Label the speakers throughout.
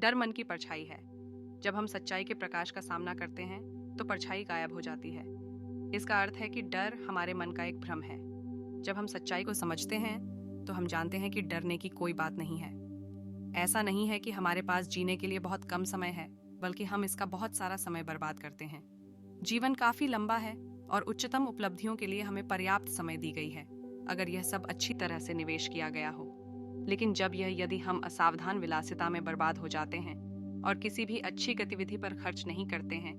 Speaker 1: डर मन की परछाई है। जब हम सच्चाई के प्रकाश का सामना करते हैं तो परछाई गायब हो जाती है। इसका अर्थ है कि डर हमारे मन का एक भ्रम है। जब हम सच्चाई को समझते हैं तो हम जानते हैं कि डरने की कोई बात नहीं है। ऐसा नहीं है कि हमारे पास जीने के लिए बहुत कम समय है, बल्कि हम इसका बहुत सारा समय बर्बाद करते हैं। जीवन काफी लंबा है और उच्चतम उपलब्धियों के लिए हमें पर्याप्त समय दी गई है, अगर यह सब अच्छी तरह से निवेश किया गया हो। लेकिन यदि हम असावधान विलासिता में बर्बाद हो जाते हैं और किसी भी अच्छी गतिविधि पर खर्च नहीं करते हैं,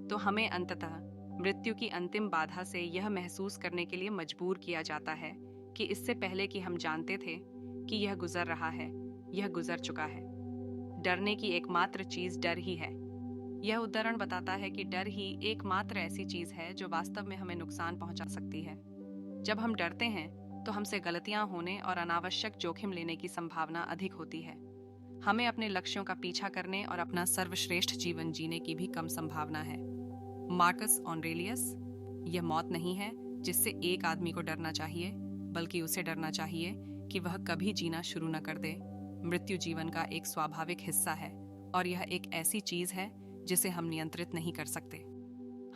Speaker 1: तो हमें अंततः मृत्यु की अंतिम बाधा से यह महसूस करने के लिए मजबूर किया जाता है कि इससे पहले कि हम जानते थे कि यह गुजर रहा है, यह गुजर चुका है। डरने की एकमात्र चीज डर ही है। यह उदाहरण बताता है कि डर ही एकमात्र ऐसी चीज है जो वास्तव में हमें नुकसान पहुंचा सकती है। जब हम डरते हैं तो हमसे गलतियां होने और अनावश्यक जोखिम लेने की संभावना अधिक होती है। हमें अपने लक्ष्यों का पीछा करने और अपना सर्वश्रेष्ठ जीवन जीने की भी कम संभावना है। मार्कस ऑरेलियस, यह मौत नहीं है जिससे एक आदमी को डरना चाहिए, बल्कि उसे डरना चाहिए कि वह कभी जीना शुरू न कर दे। मृत्यु जीवन का एक स्वाभाविक हिस्सा है और यह एक ऐसी चीज है जिसे हम नियंत्रित नहीं कर सकते।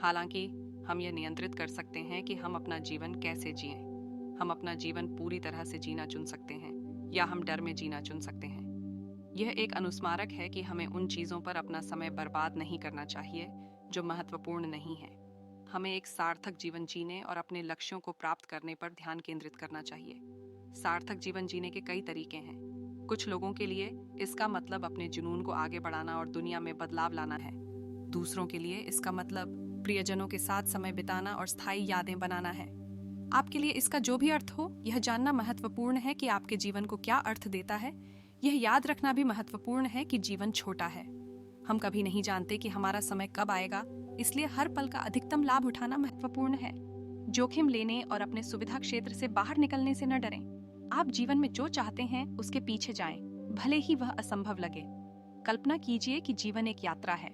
Speaker 1: हालांकि हम यह नियंत्रित कर सकते हैं कि हम अपना जीवन कैसे जिएं। हम अपना जीवन पूरी तरह से जीना चुन सकते हैं या हम डर में जीना चुन सकते हैं। यह एक अनुस्मारक है कि हमें उन चीजों पर अपना समय बर्बाद नहीं करना चाहिए जो महत्वपूर्ण नहीं है। हमें एक सार्थक जीवन जीने और अपने लक्ष्यों को प्राप्त करने पर ध्यान केंद्रित करना चाहिए। सार्थक जीवन जीने के कई तरीके हैं। कुछ लोगों के लिए इसका मतलब अपने जुनून को आगे बढ़ाना और दुनिया में बदलाव लाना है। दूसरों के लिए इसका मतलब प्रियजनों के साथ समय बिताना और स्थायी यादें बनाना है। आपके लिए इसका जो भी अर्थ हो, यह जानना महत्वपूर्ण है कि आपके जीवन को क्या अर्थ देता है। यह याद रखना भी महत्वपूर्ण है कि जीवन छोटा है। हम कभी नहीं जानते कि हमारा समय कब आएगा, इसलिए हर पल का अधिकतम लाभ उठाना महत्वपूर्ण है। जोखिम लेने और अपने सुविधा क्षेत्र से बाहर निकलने से न डरें। आप जीवन में जो चाहते हैं उसके पीछे जाएं, भले ही वह असंभव लगे। कल्पना कीजिए कि जीवन एक यात्रा है।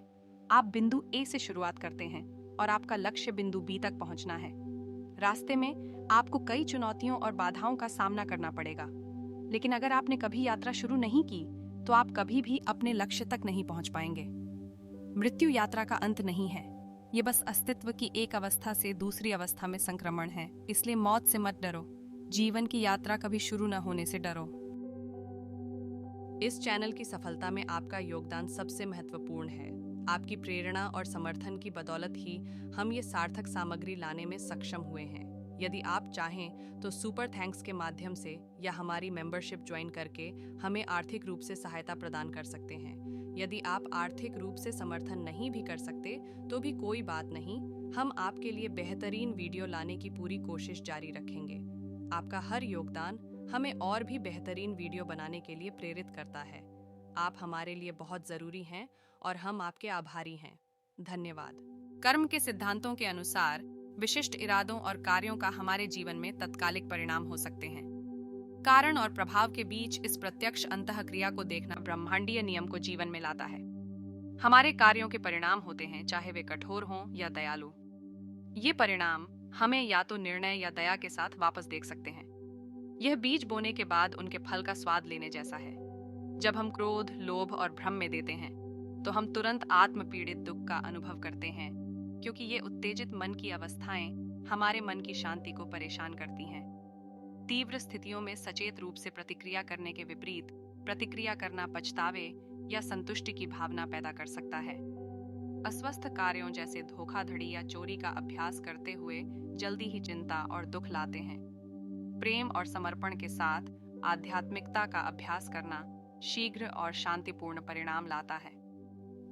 Speaker 1: आप बिंदु ए से शुरुआत करते हैं और आपका लक्ष्य बिंदु बी तक पहुंचना है। रास्ते में आपको कई चुनौतियों और बाधाओं का सामना करना पड़ेगा, लेकिन अगर आपने कभी यात्रा शुरू नहीं की तो आप कभी भी अपने लक्ष्य तक नहीं पहुंच पाएंगे। मृत्यु यात्रा का अंत नहीं है, ये बस अस्तित्व की एक अवस्था से दूसरी अवस्था में संक्रमण है। इसलिए मौत से मत डरो, जीवन की यात्रा कभी शुरू न होने से डरो। इस चैनल की सफलता में आपका योगदान सबसे महत्वपूर्ण है। आपकी प्रेरणा और समर्थन की बदौलत ही हम ये सार्थक सामग्री लाने में सक्षम हुए हैं। यदि आप चाहें तो सुपर थैंक्स के माध्यम से या हमारी मेंबरशिप ज्वाइन करके हमें आर्थिक रूप से सहायता प्रदान कर सकते हैं। यदि आप आर्थिक रूप से समर्थन नहीं भी कर सकते तो भी कोई बात नहीं, हम आपके लिए बेहतरीन वीडियो लाने की पूरी कोशिश जारी रखेंगे। आपका हर योगदान हमें और भी बेहतरीन वीडियो बनाने के लिए प्रेरित करता है। आप हमारे लिए बहुत जरूरी हैं और हम आपके आभारी हैं। धन्यवाद। कर्म के सिद्धांतों के अनुसार विशिष्ट इरादों और कार्यों का हमारे जीवन में तत्कालिक परिणाम हो सकते हैं। कारण और प्रभाव के बीच इस प्रत्यक्ष अंतःक्रिया को देखना ब्रह्मांडीय नियम को जीवन में लाता है। हमारे कार्यों के परिणाम होते हैं, चाहे वे कठोर हों या दयालु। ये परिणाम हमें या तो निर्णय या दया के साथ वापस देख सकते हैं। यह बीज बोने के बाद उनके फल का स्वाद लेने जैसा है। जब हम क्रोध, लोभ और भ्रम में देते हैं तो हम तुरंत आत्मपीड़ित दुख का अनुभव करते हैं, क्योंकि ये उत्तेजित मन की अवस्थाएं हमारे मन की शांति को परेशान करती हैं। तीव्र स्थितियों में सचेत रूप से प्रतिक्रिया करने के विपरीत प्रतिक्रिया करना पछतावे या संतुष्टि की भावना पैदा कर सकता है। अस्वस्थ कार्यों जैसे धोखाधड़ी या चोरी का अभ्यास करते हुए जल्दी ही चिंता और दुख लाते हैं। प्रेम और समर्पण के साथ आध्यात्मिकता का अभ्यास करना शीघ्र और शांतिपूर्ण परिणाम लाता है।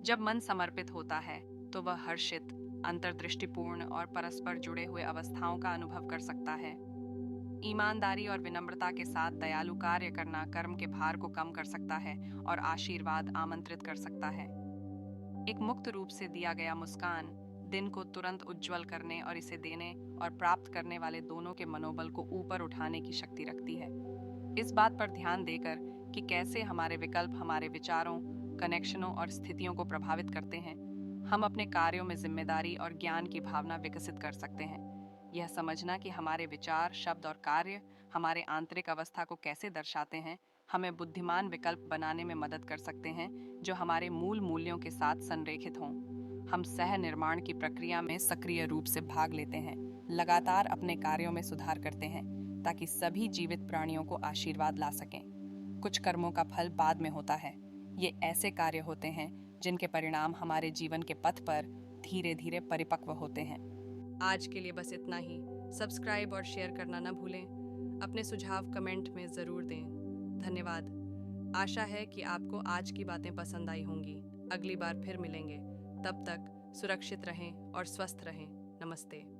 Speaker 1: जब मन समर्पित होता है तो वह हर्षित, अंतर्दृष्टिपूर्ण और परस्पर जुड़े हुए अवस्थाओं का अनुभव कर सकता है। ईमानदारी और विनम्रता के साथ दयालु कार्य करना कर्म के भार को कम कर सकता है और आशीर्वाद आमंत्रित कर सकता है। एक मुक्त रूप से दिया गया मुस्कान दिन को तुरंत उज्जवल करने और इसे देने और प्राप्त करने वाले दोनों के मनोबल को ऊपर उठाने की शक्ति रखती है। इस बात पर ध्यान देकर कि कैसे हमारे विकल्प हमारे विचारों, कनेक्शनों और स्थितियों को प्रभावित करते हैं, हम अपने कार्यों में जिम्मेदारी और ज्ञान की भावना विकसित कर सकते हैं। यह समझना कि हमारे विचार, शब्द और कार्य हमारे आंतरिक अवस्था को कैसे दर्शाते हैं, हमें बुद्धिमान विकल्प बनाने में मदद कर सकते हैं जो हमारे मूल मूल्यों के साथ संरेखित हों। हम सह निर्माण की प्रक्रिया में सक्रिय रूप से भाग लेते हैं, लगातार अपने कार्यों में सुधार करते हैं ताकि सभी जीवित प्राणियों को आशीर्वाद ला सकें। कुछ कर्मों का फल बाद में होता है। ये ऐसे कार्य होते हैं जिनके परिणाम हमारे जीवन के पथ पर धीरे धीरे परिपक्व होते हैं। आज के लिए बस इतना ही। सब्सक्राइब और शेयर करना ना भूलें। अपने सुझाव कमेंट में ज़रूर दें। धन्यवाद। आशा है कि आपको आज की बातें पसंद आई होंगी। अगली बार फिर मिलेंगे। तब तक सुरक्षित रहें और स्वस्थ रहें। नमस्ते।